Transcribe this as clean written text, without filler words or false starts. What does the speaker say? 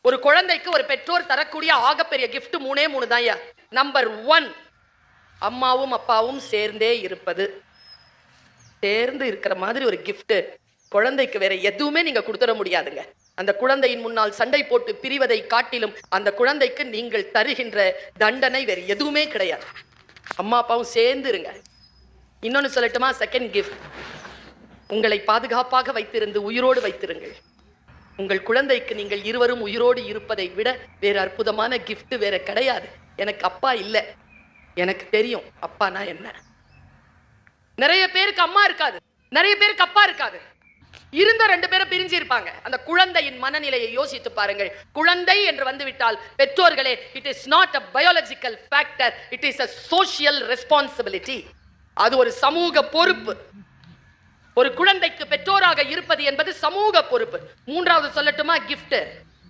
ஒரு குழந்தைக்கு ஒரு பெற்றோர் தரக்கூடிய ஆகப்பெரிய கிஃப்ட் மூணே மூணு தான். நம்பர் 1, அம்மாவும் அப்பாவும் சேர்ந்தே இருப்பது. சேர்ந்து இருக்கிற மாதிரி ஒரு கிஃப்ட் குழந்தைக்கு வேற எதுவுமே நீங்க கொடுத்துட முடியாதுங்க. அந்த குழந்தையின் முன்னால் சண்டை போட்டு பிரிவதை காட்டிலும் அந்த குழந்தைக்கு நீங்கள் தருகின்ற தண்டனை வேற எதுவுமே கிடையாது. அம்மா அப்பாவும் சேர்ந்து இருங்க. இன்னொன்னு சொல்லட்டுமா? செகண்ட் கிஃப்ட், உங்களை பாதுகாப்பாக வைத்திருந்து உயிரோடு வைத்திருங்கள். உங்கள் குழந்தைக்கு நீங்கள் இருவரும் உயிரோடு இருப்பதை விட வேற அற்புதமான கிஃப்ட் வேற கிடையாது. எனக்கு அப்பா இல்லை, எனக்கு தெரியும் அப்பானா என்ன. நிறைய பேருக்கு அம்மா இருக்காது, நிறைய பேருக்கு அப்பா இருக்காது. இருந்த 2 பேரும் பிரிஞ்சு இருப்பாங்க. அந்த குழந்தையின் மனநிலையை யோசித்து பாருங்கள். குழந்தை என்று வந்துவிட்டால் பெற்றோர்களே, it is not a biological factor, it is a social responsibility. அது ஒரு சமூக பொறுப்பு. ஒரு குழந்தைக்கு பெற்றோராக இருப்பது என்பது சமூக பொறுப்பு. 3வது சொல்லட்டுமா? கிஃப்ட்.